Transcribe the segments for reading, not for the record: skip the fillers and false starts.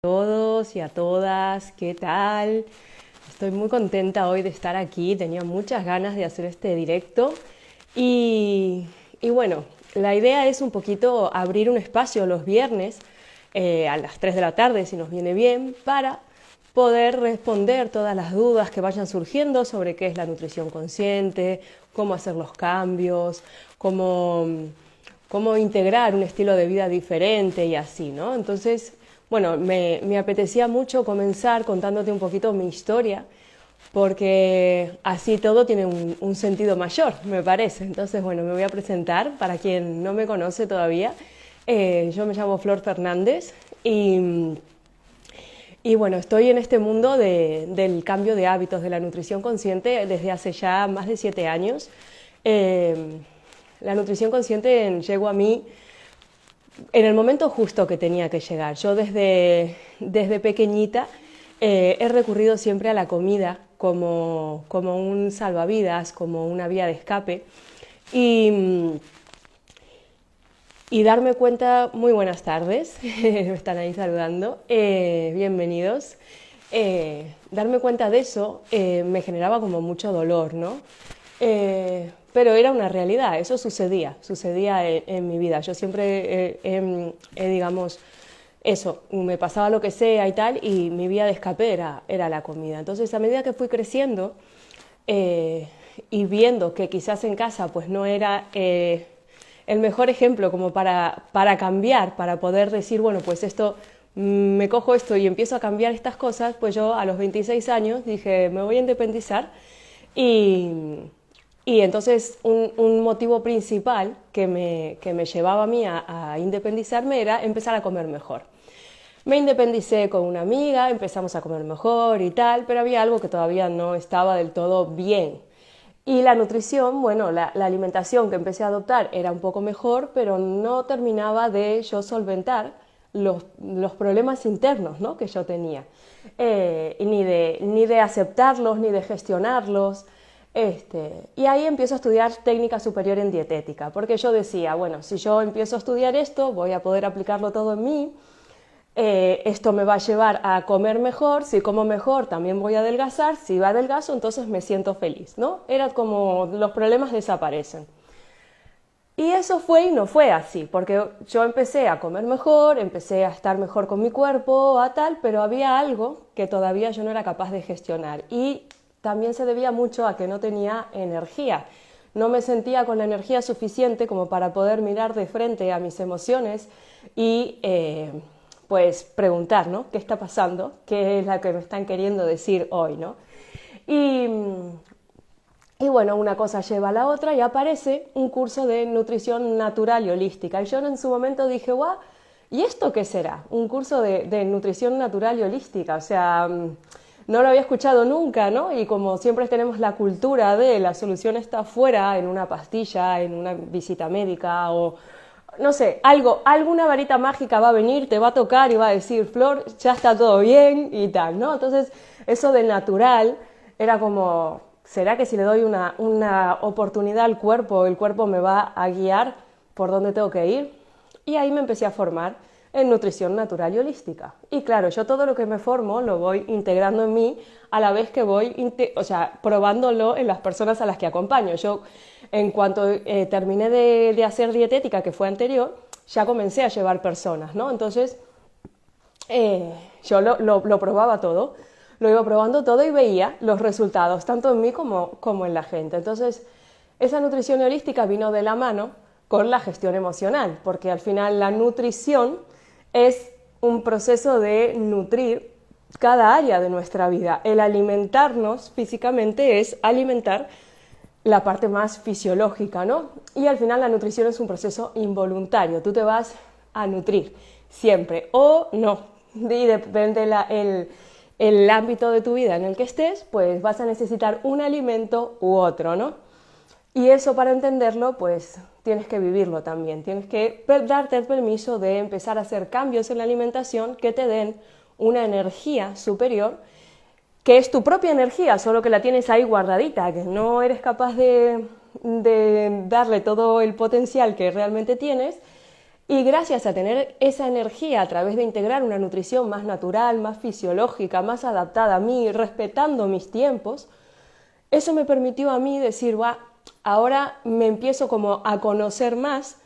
Todos y a todas, ¿qué tal? Estoy muy contenta hoy de estar aquí, tenía muchas ganas de hacer este directo y bueno, la idea es un poquito abrir un espacio los viernes a las 3 de la tarde, si nos viene bien, para poder responder todas las dudas que vayan surgiendo sobre qué es la nutrición consciente, cómo hacer los cambios, cómo integrar un estilo de vida diferente y así, ¿no? Entonces, bueno, me apetecía mucho comenzar contándote un poquito mi historia, porque así todo tiene un sentido mayor, me parece. Entonces, bueno, me voy a presentar para quien no me conoce todavía. Yo me llamo Flor Fernández y bueno, estoy en este mundo del cambio de hábitos, de la nutrición consciente, desde hace ya más de 7 años. La nutrición consciente llegó a mí en el momento justo que tenía que llegar. Yo desde pequeñita he recurrido siempre a la comida como un salvavidas, como una vía de escape y, y darme cuenta, muy buenas tardes, me están ahí saludando, bienvenidos. Darme cuenta de eso me generaba como mucho dolor, ¿no? Pero era una realidad, eso sucedía en mi vida. Yo siempre, digamos, eso, me pasaba lo que sea y tal, y mi vía de escape era la comida. Entonces, a medida que fui creciendo y viendo que quizás en casa pues no era el mejor ejemplo como para cambiar, para poder decir, bueno, pues esto, me cojo esto y empiezo a cambiar estas cosas, pues yo a los 26 años dije, me voy a independizar y entonces un motivo principal que me llevaba a mí a independizarme era empezar a comer mejor. Me independicé con una amiga, empezamos a comer mejor y tal, pero había algo que todavía no estaba del todo bien. Y la nutrición, bueno, la alimentación que empecé a adoptar era un poco mejor, pero no terminaba de yo solventar los problemas internos, ¿no?, que yo tenía. Ni de aceptarlos, ni de gestionarlos. Y ahí empiezo a estudiar técnica superior en dietética, porque yo decía, bueno, si yo empiezo a estudiar esto, voy a poder aplicarlo todo en mí, esto me va a llevar a comer mejor, si como mejor también voy a adelgazar, si va adelgazo entonces me siento feliz, ¿no? Era como los problemas desaparecen. Y eso fue y no fue así, porque yo empecé a comer mejor, empecé a estar mejor con mi cuerpo, a tal, pero había algo que todavía yo no era capaz de gestionar y también se debía mucho a que no tenía energía. No me sentía con la energía suficiente como para poder mirar de frente a mis emociones y pues preguntar, ¿no?, ¿qué está pasando? ¿Qué es lo que me están queriendo decir hoy, ¿no? Y bueno, una cosa lleva a la otra y aparece un curso de nutrición natural y holística. Y yo en su momento dije, guau, ¿y esto qué será? Un curso de nutrición natural y holística. O sea, no lo había escuchado nunca, ¿no? Y como siempre tenemos la cultura de la solución está fuera, en una pastilla, en una visita médica o no sé, alguna varita mágica va a venir, te va a tocar y va a decir, Flor, ya está todo bien y tal, ¿no? Entonces, eso de natural era como, ¿será que si le doy una oportunidad al cuerpo, el cuerpo me va a guiar por dónde tengo que ir? Y ahí me empecé a formar en nutrición natural y holística. Y claro, yo todo lo que me formo lo voy integrando en mí a la vez que voy, probándolo en las personas a las que acompaño. Yo, en cuanto terminé de hacer dietética, que fue anterior, ya comencé a llevar personas, ¿no? Entonces, yo lo probaba todo, lo iba probando todo y veía los resultados, tanto en mí como en la gente. Entonces, esa nutrición holística vino de la mano con la gestión emocional, porque al final la nutrición es un proceso de nutrir cada área de nuestra vida. El alimentarnos físicamente es alimentar la parte más fisiológica, ¿no? Y al final la nutrición es un proceso involuntario, tú te vas a nutrir siempre o no, y depende el ámbito de tu vida en el que estés, pues vas a necesitar un alimento u otro, ¿no? Y eso, para entenderlo, pues tienes que vivirlo también, tienes que darte el permiso de empezar a hacer cambios en la alimentación que te den una energía superior, que es tu propia energía, solo que la tienes ahí guardadita, que no eres capaz de darle todo el potencial que realmente tienes, Y gracias a tener esa energía a través de integrar una nutrición más natural, más fisiológica, más adaptada a mí, respetando mis tiempos, eso me permitió a mí decir, va, ahora me empiezo como a conocer más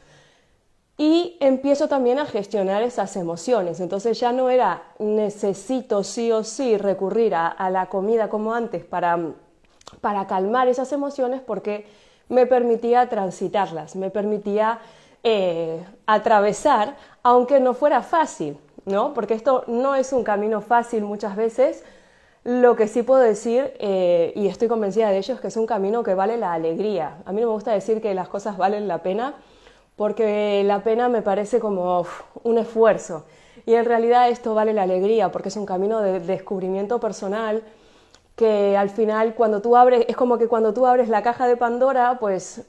y empiezo también a gestionar esas emociones. Entonces ya no era necesito sí o sí recurrir a la comida como antes para calmar esas emociones, porque me permitía transitarlas, me permitía atravesar, aunque no fuera fácil, ¿no? Porque esto no es un camino fácil muchas veces. Lo que sí puedo decir, y estoy convencida de ello, es que es un camino que vale la alegría. A mí no me gusta decir que las cosas valen la pena, porque la pena me parece como un esfuerzo. Y en realidad esto vale la alegría, porque es un camino de descubrimiento personal, que al final cuando tú abres, es como que cuando tú abres la caja de Pandora, pues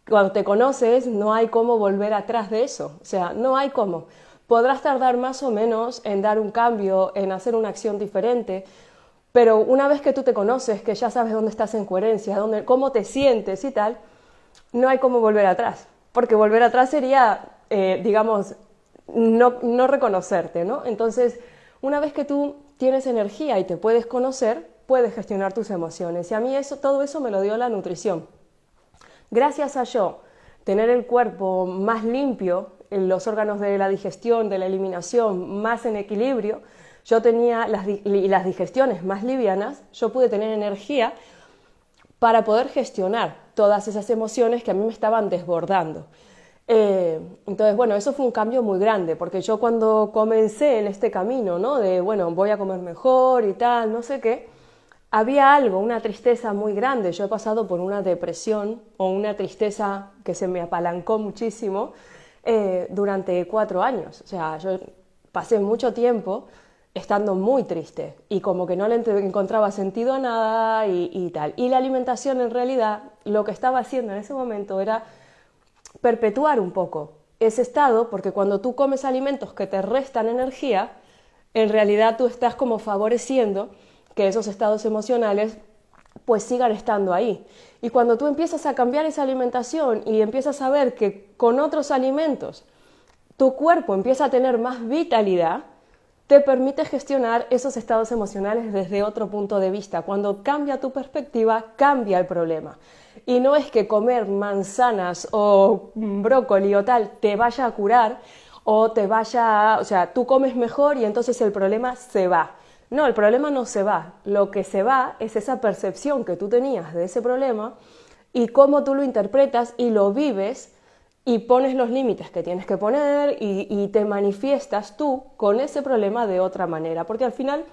cuando te conoces no hay cómo volver atrás de eso, o sea, no hay cómo. Podrás tardar más o menos en dar un cambio, en hacer una acción diferente, pero una vez que tú te conoces, que ya sabes dónde estás en coherencia, cómo te sientes y tal, no hay cómo volver atrás, porque volver atrás sería, digamos, no reconocerte, ¿no? Entonces, una vez que tú tienes energía y te puedes conocer, puedes gestionar tus emociones. Y a mí todo eso me lo dio la nutrición. Gracias a yo tener el cuerpo más limpio, los órganos de la digestión, de la eliminación más en equilibrio, yo tenía las digestiones más livianas, yo pude tener energía para poder gestionar todas esas emociones que a mí me estaban desbordando. Entonces, bueno, eso fue un cambio muy grande, porque yo cuando comencé en este camino, ¿no? De, bueno, voy a comer mejor y tal, no sé qué, había algo, una tristeza muy grande. Yo he pasado por una depresión o una tristeza que se me apalancó muchísimo durante 4 años. O sea, yo pasé mucho tiempo estando muy triste y como que no le encontraba sentido a nada y tal. Y la alimentación en realidad lo que estaba haciendo en ese momento era perpetuar un poco ese estado, porque cuando tú comes alimentos que te restan energía, en realidad tú estás como favoreciendo que esos estados emocionales pues sigan estando ahí. Y cuando tú empiezas a cambiar esa alimentación y empiezas a ver que con otros alimentos tu cuerpo empieza a tener más vitalidad, te permite gestionar esos estados emocionales desde otro punto de vista. Cuando cambia tu perspectiva, cambia el problema. Y no es que comer manzanas o brócoli o tal te vaya a curar o o sea, tú comes mejor y entonces el problema se va. No, el problema no se va. Lo que se va es esa percepción que tú tenías de ese problema y cómo tú lo interpretas y lo vives y pones los límites que tienes que poner y te manifiestas tú con ese problema de otra manera. Porque al final,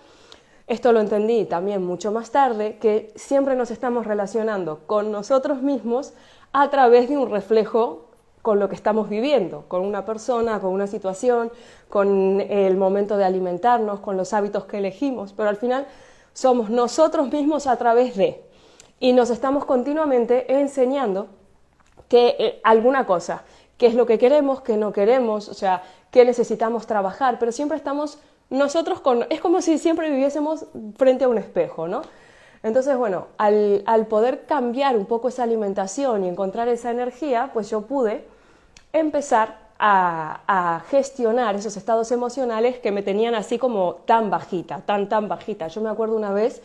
esto lo entendí también mucho más tarde, que siempre nos estamos relacionando con nosotros mismos a través de un reflejo con lo que estamos viviendo, con una persona, con una situación, con el momento de alimentarnos, con los hábitos que elegimos, pero al final somos nosotros mismos a través de, y nos estamos continuamente enseñando que alguna cosa, qué es lo que queremos, qué no queremos, o sea, qué necesitamos trabajar, pero siempre estamos nosotros es como si siempre viviésemos frente a un espejo, ¿no? Entonces, bueno, al poder cambiar un poco esa alimentación y encontrar esa energía, pues yo pude empezar a gestionar esos estados emocionales que me tenían así como tan bajita, tan bajita. Yo me acuerdo una vez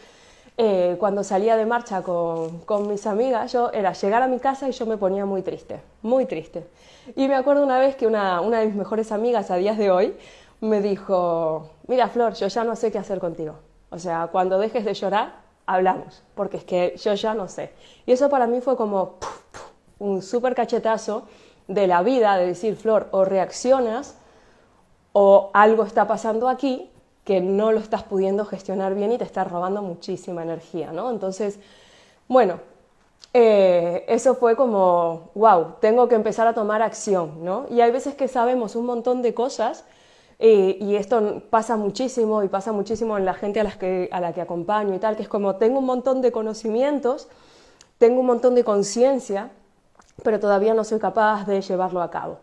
cuando salía de marcha con mis amigas, yo era llegar a mi casa y yo me ponía muy triste, muy triste. Y me acuerdo una vez que una de mis mejores amigas a días de hoy me dijo, mira Flor, yo ya no sé qué hacer contigo. O sea, cuando dejes de llorar, hablamos, porque es que yo ya no sé. Y eso para mí fue como un súper cachetazo de la vida, de decir, Flor, o reaccionas o algo está pasando aquí que no lo estás pudiendo gestionar bien y te está robando muchísima energía, ¿no? Entonces, bueno, eso fue como, wow, tengo que empezar a tomar acción, ¿no? Y hay veces que sabemos un montón de cosas y esto pasa muchísimo y pasa muchísimo en la gente a la que acompaño y tal, que es como tengo un montón de conocimientos, tengo un montón de conciencia, pero todavía no soy capaz de llevarlo a cabo.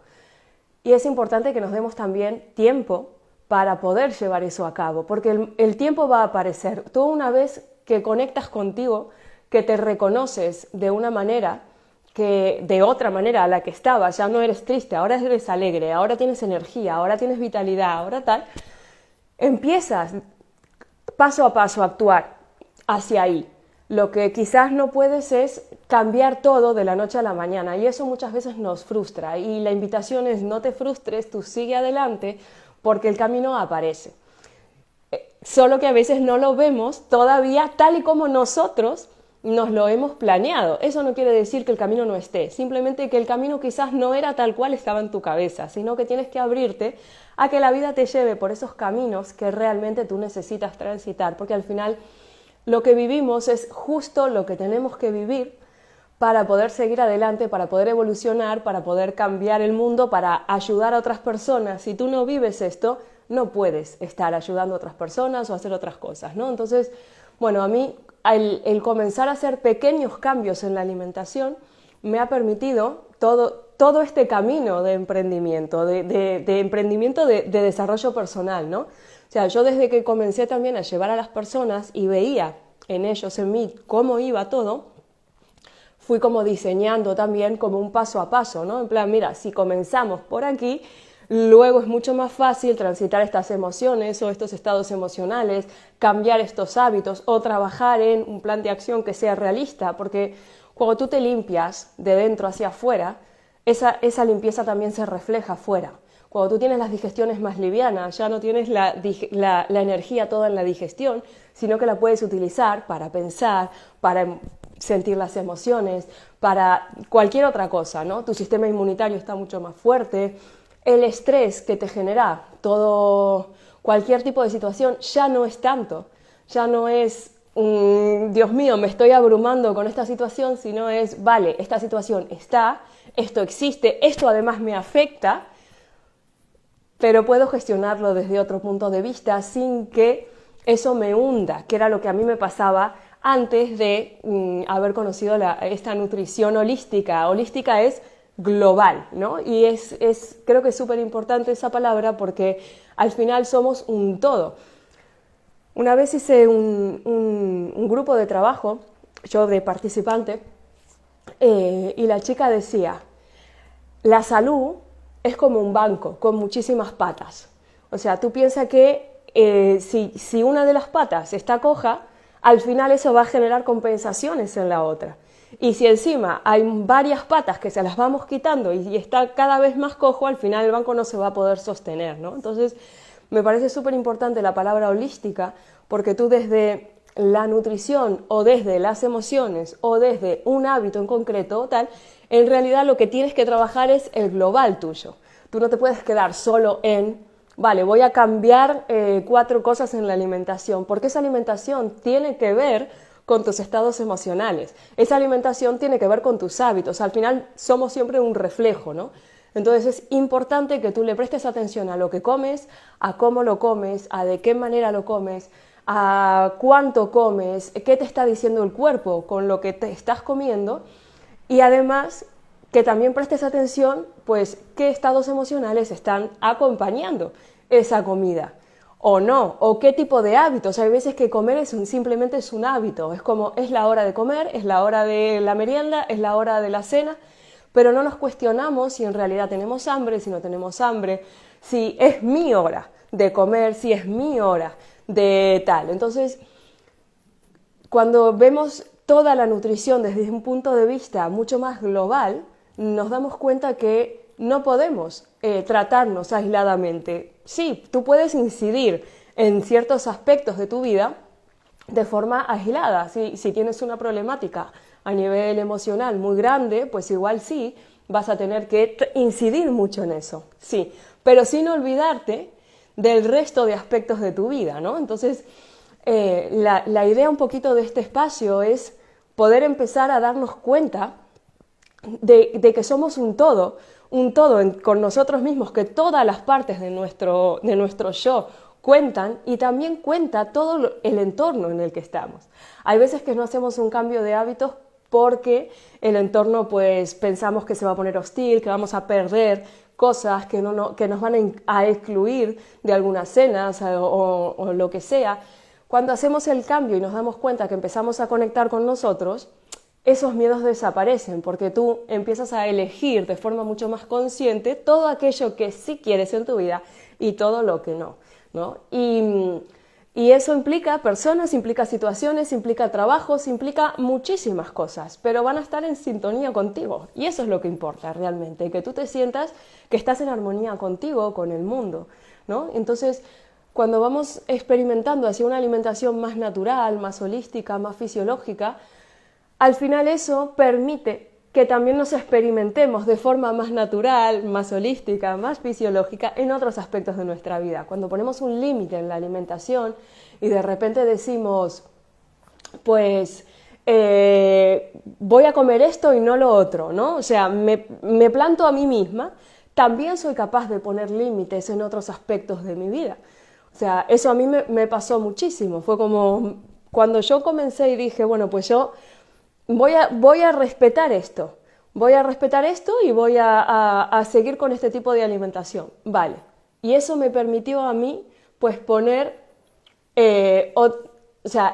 Y es importante que nos demos también tiempo para poder llevar eso a cabo, porque el tiempo va a aparecer. Tú una vez que conectas contigo, que te reconoces de una manera que de otra manera a la que estabas, ya no eres triste, ahora eres alegre, ahora tienes energía, ahora tienes vitalidad, ahora tal, empiezas paso a paso a actuar hacia ahí. Lo que quizás no puedes es cambiar todo de la noche a la mañana y eso muchas veces nos frustra y la invitación es no te frustres, tú sigue adelante porque el camino aparece. Solo que a veces no lo vemos todavía tal y como nosotros nos lo hemos planeado. Eso no quiere decir que el camino no esté, simplemente que el camino quizás no era tal cual estaba en tu cabeza, sino que tienes que abrirte a que la vida te lleve por esos caminos que realmente tú necesitas transitar, porque al final lo que vivimos es justo lo que tenemos que vivir para poder seguir adelante, para poder evolucionar, para poder cambiar el mundo, para ayudar a otras personas. Si tú no vives esto, no puedes estar ayudando a otras personas o hacer otras cosas, ¿no? Entonces, bueno, a mí el comenzar a hacer pequeños cambios en la alimentación me ha permitido todo este camino de emprendimiento, de emprendimiento de desarrollo personal, ¿no? O sea, yo desde que comencé también a llevar a las personas y veía en ellos, en mí, cómo iba todo, fui como diseñando también como un paso a paso, ¿no? En plan, mira, si comenzamos por aquí, luego es mucho más fácil transitar estas emociones o estos estados emocionales, cambiar estos hábitos o trabajar en un plan de acción que sea realista, porque cuando tú te limpias de dentro hacia afuera, esa limpieza también se refleja afuera. Cuando tú tienes las digestiones más livianas, ya no tienes la energía toda en la digestión, sino que la puedes utilizar para pensar, para sentir las emociones, para cualquier otra cosa, ¿no? Tu sistema inmunitario está mucho más fuerte, el estrés que te genera cualquier tipo de situación ya no es tanto, ya no es Dios mío, me estoy abrumando con esta situación, sino es, vale, esta situación está, esto existe, esto además me afecta, pero puedo gestionarlo desde otro punto de vista sin que eso me hunda, que era lo que a mí me pasaba antes de haber conocido esta nutrición holística. Holística es global, ¿no? Y creo que es súper importante esa palabra porque al final somos un todo. Una vez hice un grupo de trabajo, yo de participante, y la chica decía, la salud es como un banco con muchísimas patas. O sea, tú piensas que si una de las patas está coja, al final eso va a generar compensaciones en la otra. Y si encima hay varias patas que se las vamos quitando y está cada vez más cojo, al final el banco no se va a poder sostener, ¿no? Entonces, me parece súper importante la palabra holística porque tú desde la nutrición o desde las emociones o desde un hábito en concreto o tal, en realidad lo que tienes que trabajar es el global tuyo. Tú no te puedes quedar solo en, vale, voy a cambiar 4 cosas en la alimentación, porque esa alimentación tiene que ver con tus estados emocionales. Esa alimentación tiene que ver con tus hábitos. Al final somos siempre un reflejo, ¿no? Entonces es importante que tú le prestes atención a lo que comes, a cómo lo comes, a de qué manera lo comes, a cuánto comes, qué te está diciendo el cuerpo con lo que te estás comiendo y además que también prestes atención pues qué estados emocionales están acompañando esa comida o no, o qué tipo de hábitos. Hay veces que comer simplemente es un hábito, es como es la hora de comer, es la hora de la merienda, es la hora de la cena, pero no nos cuestionamos si en realidad tenemos hambre, si no tenemos hambre, si es mi hora de comer, si es mi hora de tal. Entonces, cuando vemos toda la nutrición desde un punto de vista mucho más global, nos damos cuenta que no podemos tratarnos aisladamente. Sí, tú puedes incidir en ciertos aspectos de tu vida de forma aislada. Si tienes una problemática a nivel emocional muy grande, pues igual sí, vas a tener que incidir mucho en eso, sí, pero sin olvidarte del resto de aspectos de tu vida, ¿no? Entonces, la idea un poquito de este espacio es poder empezar a darnos cuenta de que somos un todo con nosotros mismos, que todas las partes de nuestro yo cuentan y también cuenta todo el entorno en el que estamos. Hay veces que no hacemos un cambio de hábitos porque el entorno pues pensamos que se va a poner hostil, que vamos a perder cosas, que nos van a excluir de algunas cenas o lo que sea. Cuando hacemos el cambio y nos damos cuenta que empezamos a conectar con nosotros, esos miedos desaparecen porque tú empiezas a elegir de forma mucho más consciente todo aquello que sí quieres en tu vida y todo lo que no, ¿no? Y eso implica personas, implica situaciones, implica trabajos, implica muchísimas cosas, pero van a estar en sintonía contigo. Y eso es lo que importa realmente, que tú te sientas que estás en armonía contigo, con el mundo, ¿no? Entonces, cuando vamos experimentando hacia una alimentación más natural, más holística, más fisiológica, al final eso permite que también nos experimentemos de forma más natural, más holística, más fisiológica en otros aspectos de nuestra vida. Cuando ponemos un límite en la alimentación y de repente decimos, pues voy a comer esto y no lo otro, ¿no? O sea, me planto a mí misma, también soy capaz de poner límites en otros aspectos de mi vida. O sea, eso a mí me pasó muchísimo. Fue como cuando yo comencé y dije, bueno, pues yo voy a respetar esto, y voy a seguir con este tipo de alimentación. Vale. Y eso me permitió a mí pues poner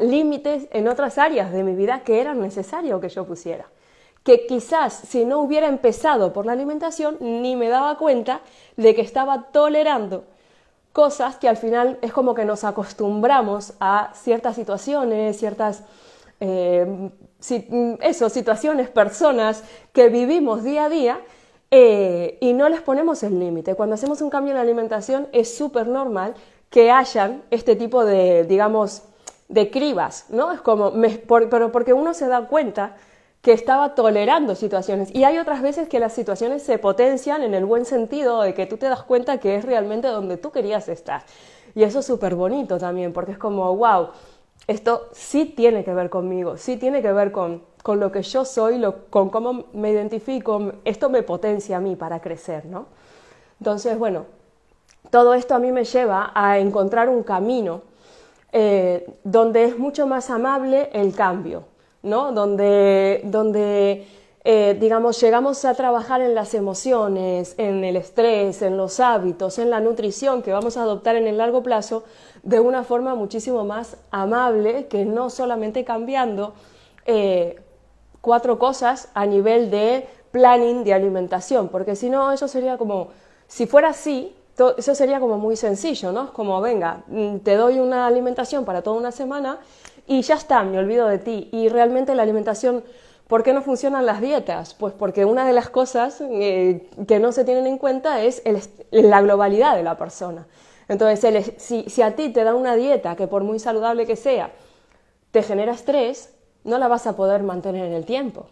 límites en otras áreas de mi vida que era necesario que yo pusiera. Que quizás si no hubiera empezado por la alimentación ni me daba cuenta de que estaba tolerando cosas que al final es como que nos acostumbramos a ciertas situaciones, situaciones, personas que vivimos día a día y no les ponemos el límite. Cuando hacemos un cambio en la alimentación es súper normal que hayan este tipo de, digamos, de cribas, ¿no? Es como, pero porque uno se da cuenta que estaba tolerando situaciones y hay otras veces que las situaciones se potencian en el buen sentido de que tú te das cuenta que es realmente donde tú querías estar. Y eso es súper bonito también porque es como, wow, esto sí tiene que ver conmigo, sí tiene que ver con lo que yo soy, con cómo me identifico, esto me potencia a mí para crecer, ¿no? Entonces, bueno, todo esto a mí me lleva a encontrar un camino donde es mucho más amable el cambio, ¿no? Donde digamos, llegamos a trabajar en las emociones, en el estrés, en los hábitos, en la nutrición que vamos a adoptar en el largo plazo de una forma muchísimo más amable que no solamente cambiando 4 cosas a nivel de planning de alimentación, porque si no, eso sería como, si fuera así, eso sería como muy sencillo, ¿no? Es como, venga, te doy una alimentación para toda una semana y ya está, me olvido de ti. Y realmente la alimentación, ¿por qué no funcionan las dietas? Pues porque una de las cosas que no se tienen en cuenta es la globalidad de la persona. Entonces, si a ti te da una dieta que por muy saludable que sea, te genera estrés, no la vas a poder mantener en el tiempo.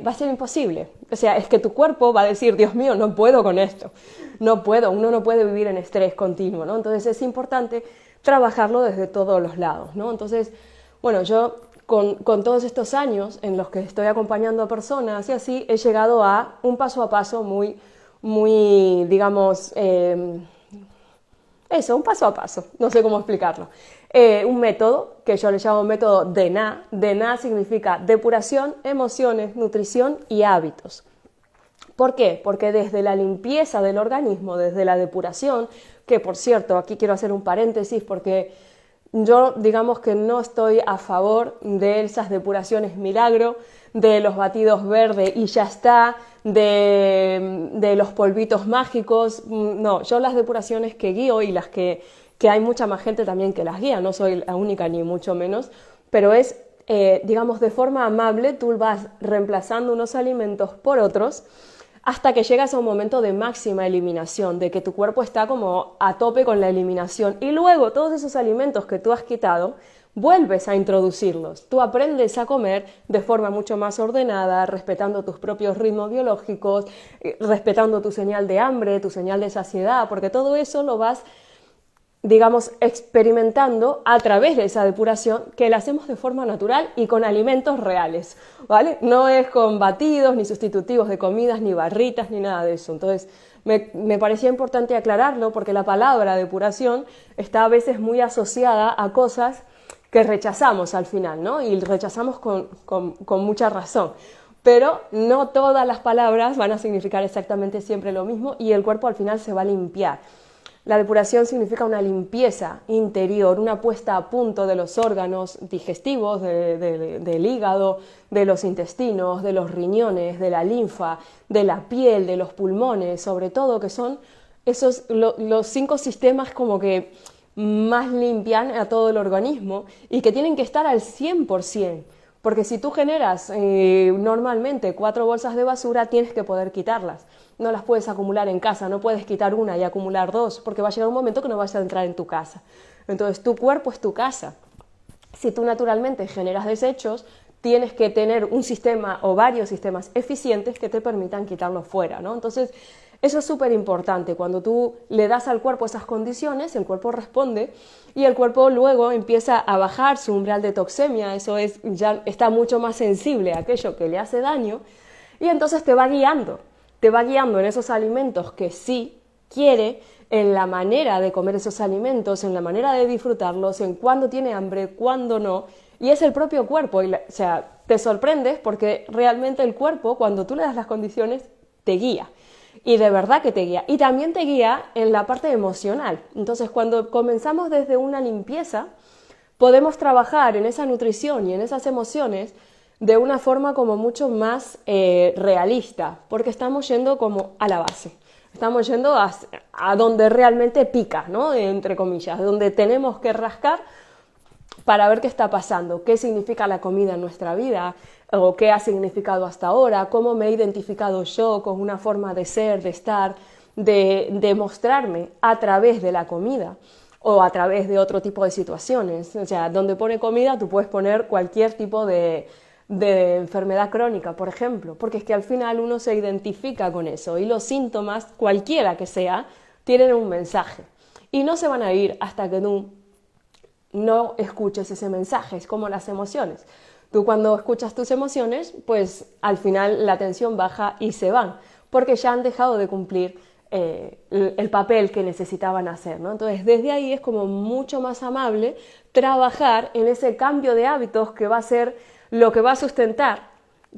Va a ser imposible. O sea, es que tu cuerpo va a decir, Dios mío, no puedo con esto. No puedo, uno no puede vivir en estrés continuo, ¿no? Entonces es importante trabajarlo desde todos los lados, ¿no? Entonces, bueno, yo con todos estos años en los que estoy acompañando a personas y así, he llegado a un paso muy, muy, digamos, un paso a paso, no sé cómo explicarlo. Un método que yo le llamo método DENA. DENA significa depuración, emociones, nutrición y hábitos. ¿Por qué? Porque desde la limpieza del organismo, desde la depuración, que por cierto, aquí quiero hacer un paréntesis porque yo digamos que no estoy a favor de esas depuraciones milagro, de los batidos verdes y ya está, de los polvitos mágicos. No, yo las depuraciones que guío y las que hay mucha más gente también que las guía, no soy la única ni mucho menos, pero es, digamos, de forma amable, tú vas reemplazando unos alimentos por otros hasta que llegas a un momento de máxima eliminación, de que tu cuerpo está como a tope con la eliminación y luego todos esos alimentos que tú has quitado, vuelves a introducirlos. Tú aprendes a comer de forma mucho más ordenada, respetando tus propios ritmos biológicos, respetando tu señal de hambre, tu señal de saciedad, porque todo eso lo vas, digamos, experimentando a través de esa depuración que la hacemos de forma natural y con alimentos reales, ¿vale? No es con batidos, ni sustitutivos de comidas, ni barritas, ni nada de eso. Entonces, me parecía importante aclararlo porque la palabra depuración está a veces muy asociada a cosas que rechazamos al final, ¿no? Y rechazamos con mucha razón. Pero no todas las palabras van a significar exactamente siempre lo mismo y el cuerpo al final se va a limpiar. La depuración significa una limpieza interior, una puesta a punto de los órganos digestivos, del hígado, de los intestinos, de los riñones, de la linfa, de la piel, de los pulmones, sobre todo, que son esos los 5 sistemas como que más limpian a todo el organismo y que tienen que estar al 100%. Porque si tú generas normalmente 4 bolsas de basura, tienes que poder quitarlas. No las puedes acumular en casa, no puedes quitar una y acumular 2, porque va a llegar un momento que no vas a entrar en tu casa. Entonces, tu cuerpo es tu casa. Si tú naturalmente generas desechos, tienes que tener un sistema o varios sistemas eficientes que te permitan quitarlos fuera, ¿no? Entonces, eso es súper importante. Cuando tú le das al cuerpo esas condiciones, el cuerpo responde y el cuerpo luego empieza a bajar su umbral de toxemia, eso es, ya está mucho más sensible a aquello que le hace daño y entonces te va guiando en esos alimentos que sí quiere, en la manera de comer esos alimentos, en la manera de disfrutarlos, en cuándo tiene hambre, cuándo no, y es el propio cuerpo, o sea, te sorprendes porque realmente el cuerpo, cuando tú le das las condiciones, te guía. Y de verdad que te guía. Y también te guía en la parte emocional. Entonces, cuando comenzamos desde una limpieza, podemos trabajar en esa nutrición y en esas emociones de una forma como mucho más realista, porque estamos yendo como a la base. Estamos yendo a donde realmente pica, ¿no? Entre comillas, donde tenemos que rascar para ver qué está pasando, qué significa la comida en nuestra vida, o qué ha significado hasta ahora, cómo me he identificado yo con una forma de ser, de estar, de mostrarme a través de la comida o a través de otro tipo de situaciones. O sea, donde pone comida tú puedes poner cualquier tipo de enfermedad crónica, por ejemplo, porque es que al final uno se identifica con eso y los síntomas, cualquiera que sea, tienen un mensaje y no se van a ir hasta que tú no escuches ese mensaje. Es como las emociones. Tú cuando escuchas tus emociones, pues al final la tensión baja y se van, porque ya han dejado de cumplir el papel que necesitaban hacer, ¿no? Entonces desde ahí es como mucho más amable trabajar en ese cambio de hábitos que va a ser lo que va a sustentar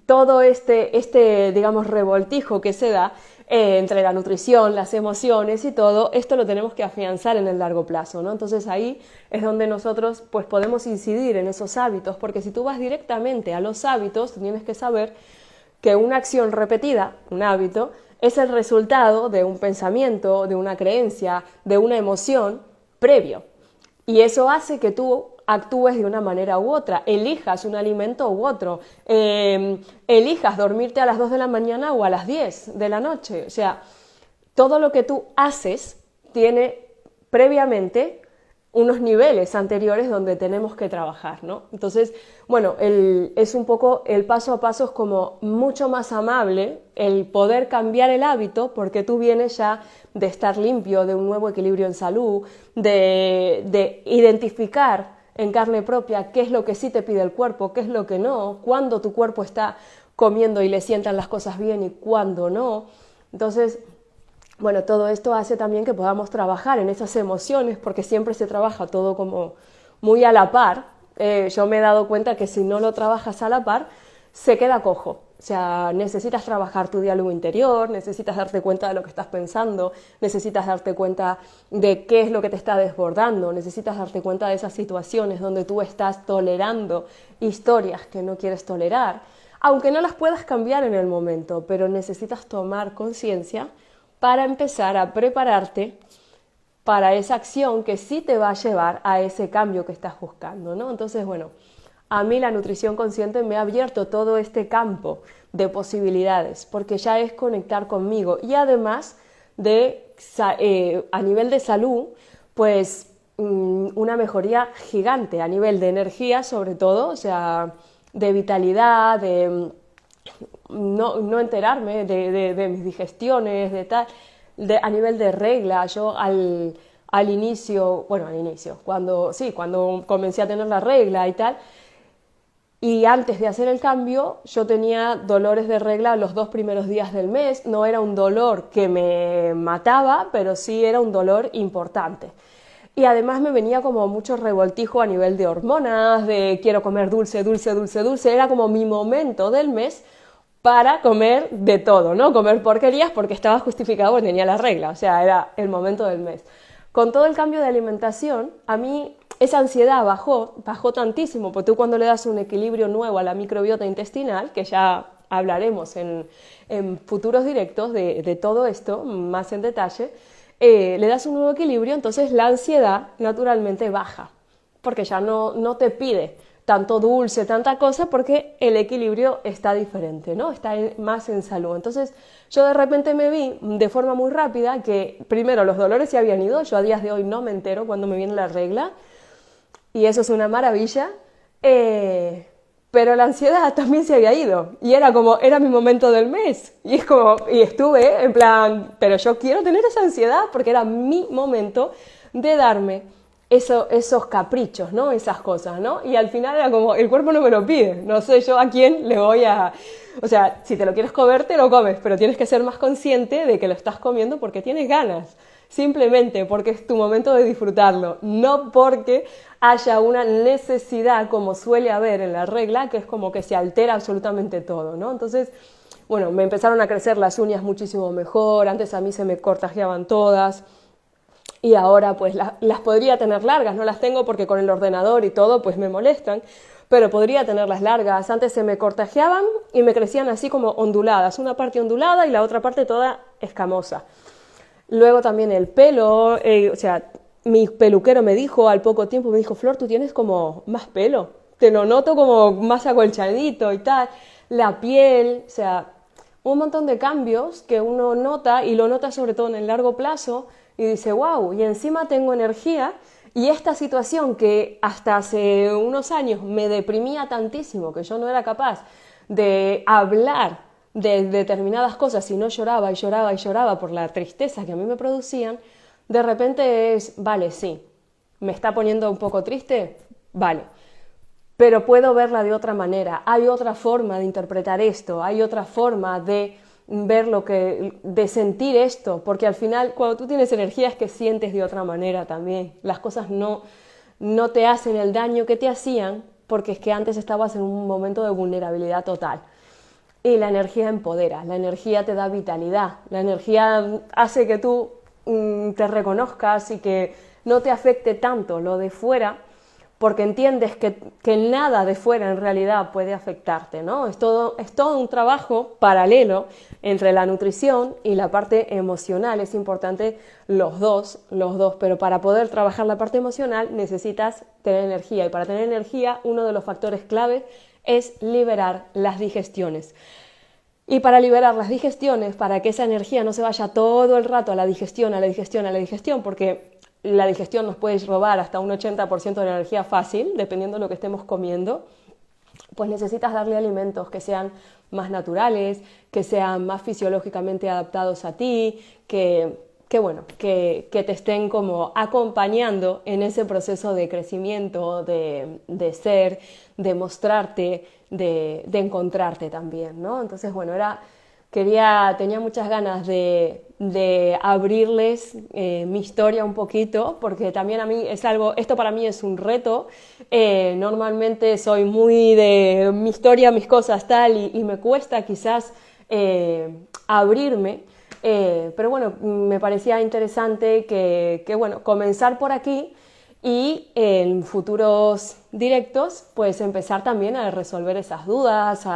todo este digamos, revoltijo que se da entre la nutrición, las emociones y todo. Esto lo tenemos que afianzar en el largo plazo, ¿no? Entonces ahí es donde nosotros pues podemos incidir en esos hábitos, porque si tú vas directamente a los hábitos, tienes que saber que una acción repetida, un hábito, es el resultado de un pensamiento, de una creencia, de una emoción previo. Y eso hace que tú actúes de una manera u otra, elijas un alimento u otro, elijas dormirte a las 2 de la mañana o a las 10 de la noche. O sea, todo lo que tú haces tiene previamente unos niveles anteriores donde tenemos que trabajar, ¿no? Entonces, bueno, es un poco el paso a paso, es como mucho más amable el poder cambiar el hábito, porque tú vienes ya de estar limpio, de un nuevo equilibrio en salud, de identificar en carne propia qué es lo que sí te pide el cuerpo, qué es lo que no, cuándo tu cuerpo está comiendo y le sientan las cosas bien y cuándo no. Entonces, bueno, todo esto hace también que podamos trabajar en esas emociones, porque siempre se trabaja todo como muy a la par. Yo me he dado cuenta que si no lo trabajas a la par, se queda cojo. O sea, necesitas trabajar tu diálogo interior, necesitas darte cuenta de lo que estás pensando, necesitas darte cuenta de qué es lo que te está desbordando, necesitas darte cuenta de esas situaciones donde tú estás tolerando historias que no quieres tolerar, aunque no las puedas cambiar en el momento, pero necesitas tomar conciencia para empezar a prepararte para esa acción que sí te va a llevar a ese cambio que estás buscando, ¿no? Entonces, bueno, a mí la nutrición consciente me ha abierto todo este campo de posibilidades, porque ya es conectar conmigo y además de, a nivel de salud, pues una mejoría gigante, a nivel de energía sobre todo, o sea, de vitalidad, de no enterarme de mis digestiones, de tal, a nivel de regla. Yo al inicio, cuando comencé a tener la regla y tal, y antes de hacer el cambio, yo tenía dolores de regla los 2 primeros días del mes. No era un dolor que me mataba, pero sí era un dolor importante. Y además me venía como mucho revoltijo a nivel de hormonas, de quiero comer dulce, dulce, dulce, dulce. Era como mi momento del mes para comer de todo, ¿no? Comer porquerías porque estaba justificado porque tenía la regla, o sea, era el momento del mes. Con todo el cambio de alimentación, a mí esa ansiedad bajó tantísimo, porque tú cuando le das un equilibrio nuevo a la microbiota intestinal, que ya hablaremos en futuros directos de todo esto, más en detalle, le das un nuevo equilibrio, entonces la ansiedad naturalmente baja, porque ya no te pide tanto dulce, tanta cosa, porque el equilibrio está diferente, ¿no? Está más en salud. Entonces yo de repente me vi de forma muy rápida que primero los dolores se habían ido, yo a días de hoy no me entero cuando me viene la regla, y eso es una maravilla, pero la ansiedad también se había ido, y era mi momento del mes, y estuve en plan, pero yo quiero tener esa ansiedad, porque era mi momento de darme esos caprichos, ¿no? Esas cosas, ¿no? Y al final era como, el cuerpo no me lo pide, no sé yo a quién le voy a... O sea, si te lo quieres comer, te lo comes, pero tienes que ser más consciente de que lo estás comiendo porque tienes ganas, simplemente porque es tu momento de disfrutarlo, no porque haya una necesidad como suele haber en la regla, que es como que se altera absolutamente todo, ¿no? Entonces, bueno, me empezaron a crecer las uñas muchísimo mejor, antes a mí se me cortajeaban todas, y ahora pues las podría tener largas, no las tengo porque con el ordenador y todo pues me molestan, pero podría tenerlas largas. Antes se me cortajeaban y me crecían así como onduladas, una parte ondulada y la otra parte toda escamosa. Luego también el pelo, o sea, mi peluquero me dijo al poco tiempo, me dijo, Flor, tú tienes como más pelo, te lo noto como más acolchadito y tal, la piel, o sea, un montón de cambios que uno nota y lo nota sobre todo en el largo plazo y dice, wow, y encima tengo energía y esta situación que hasta hace unos años me deprimía tantísimo que yo no era capaz de hablar de determinadas cosas y no lloraba y lloraba y lloraba por la tristeza que a mí me producían, de repente es, vale, sí, me está poniendo un poco triste, vale, pero puedo verla de otra manera, hay otra forma de interpretar esto, hay otra forma de ver de sentir esto, porque al final cuando tú tienes energía es que sientes de otra manera también, las cosas no te hacen el daño que te hacían porque es que antes estabas en un momento de vulnerabilidad total. Y la energía empodera, la energía te da vitalidad, la energía hace que tú te reconozcas y que no te afecte tanto lo de fuera, porque entiendes que nada de fuera en realidad puede afectarte, ¿no? Es todo un trabajo paralelo entre la nutrición y la parte emocional. Es importante los dos, pero para poder trabajar la parte emocional necesitas tener energía, y para tener energía uno de los factores clave es liberar las digestiones. Y para liberar las digestiones, para que esa energía no se vaya todo el rato a la digestión, porque la digestión nos puede robar hasta un 80% de la energía fácil, dependiendo de lo que estemos comiendo, pues necesitas darle alimentos que sean más naturales, que sean más fisiológicamente adaptados a ti, que te estén como acompañando en ese proceso de crecimiento, de ser, de mostrarte, de encontrarte también, ¿no? Entonces, bueno, tenía muchas ganas de abrirles mi historia un poquito, porque también a mí esto para mí es un reto. Normalmente soy muy de mi historia, mis cosas, tal, y me cuesta quizás abrirme, pero bueno, me parecía interesante comenzar por aquí y en futuros directos pues empezar también a resolver esas dudas,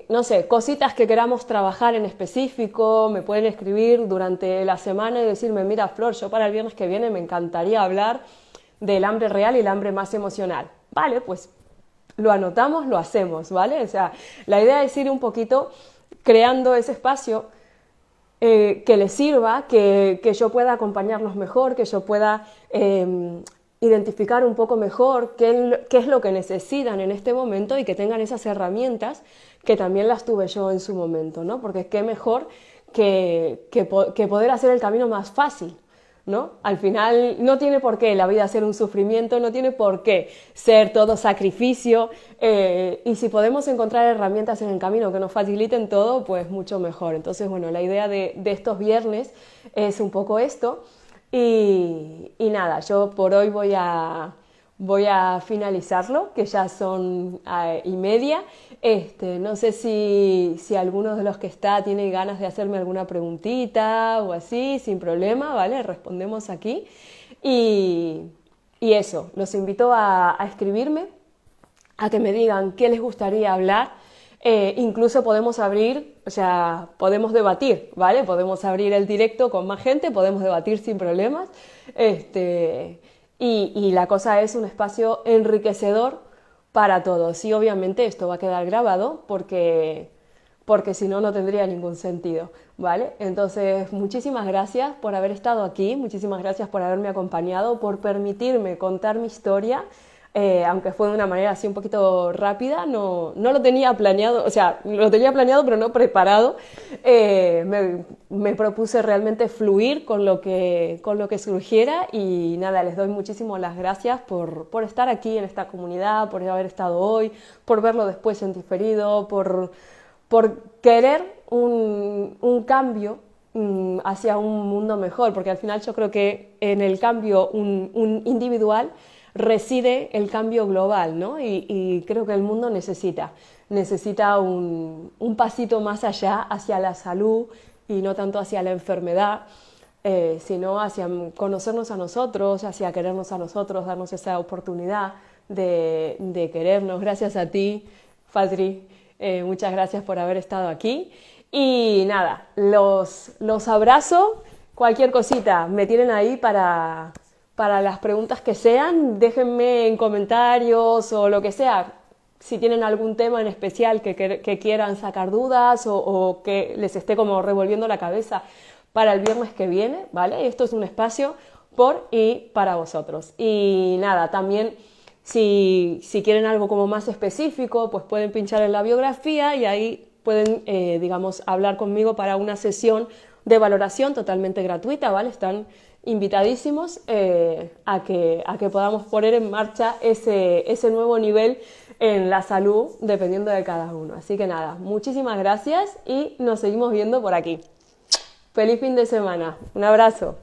no sé, cositas que queramos trabajar en específico. Me pueden escribir durante la semana y decirme, mira Flor, yo para el viernes que viene me encantaría hablar del hambre real y el hambre más emocional. Vale, pues lo anotamos, lo hacemos, ¿vale? O sea, la idea es ir un poquito creando ese espacio que les sirva, que yo pueda acompañarlos mejor, que yo pueda identificar un poco mejor qué es lo que necesitan en este momento y que tengan esas herramientas que también las tuve yo en su momento, ¿no? Porque qué mejor que poder hacer el camino más fácil, ¿no? Al final no tiene por qué la vida ser un sufrimiento, no tiene por qué ser todo sacrificio, y si podemos encontrar herramientas en el camino que nos faciliten todo, pues mucho mejor. Entonces, bueno, la idea de estos viernes es un poco esto, y nada, yo por hoy voy a voy a finalizarlo, que ya son 1:30. No sé si alguno de los que está tiene ganas de hacerme alguna preguntita o así, sin problema, ¿vale? Respondemos aquí. Y, y eso, los invito a escribirme, a que me digan qué les gustaría hablar. Incluso podemos abrir, o sea, podemos debatir, ¿vale? Podemos abrir el directo con más gente, podemos debatir sin problemas. Y la cosa es un espacio enriquecedor para todos. Y obviamente esto va a quedar grabado porque si no, no tendría ningún sentido, ¿vale? Entonces, muchísimas gracias por haber estado aquí, muchísimas gracias por haberme acompañado, por permitirme contar mi historia. Aunque fue de una manera así un poquito rápida, no lo tenía planeado, o sea, lo tenía planeado pero no preparado. Me propuse realmente fluir con lo que surgiera y nada, les doy muchísimas las gracias por estar aquí en esta comunidad, por haber estado hoy, por verlo después en diferido, por querer un cambio hacia un mundo mejor, porque al final yo creo que en el cambio un individual reside el cambio global, ¿no? Y creo que el mundo necesita un pasito más allá hacia la salud y no tanto hacia la enfermedad, sino hacia conocernos a nosotros, hacia querernos a nosotros, darnos esa oportunidad de querernos. Gracias a ti, Fadri, muchas gracias por haber estado aquí. Y nada, los abrazo. Cualquier cosita me tienen ahí para las preguntas que sean, déjenme en comentarios o lo que sea, si tienen algún tema en especial que quieran sacar dudas o que les esté como revolviendo la cabeza para el viernes que viene, ¿vale? Esto es un espacio por y para vosotros. Y nada, también si quieren algo como más específico, pues pueden pinchar en la biografía y ahí pueden, digamos, hablar conmigo para una sesión de valoración totalmente gratuita, ¿vale? Están invitadísimos a que podamos poner en marcha ese nuevo nivel en la salud dependiendo de cada uno. Así que nada, muchísimas gracias y nos seguimos viendo por aquí. Feliz fin de semana. Un abrazo.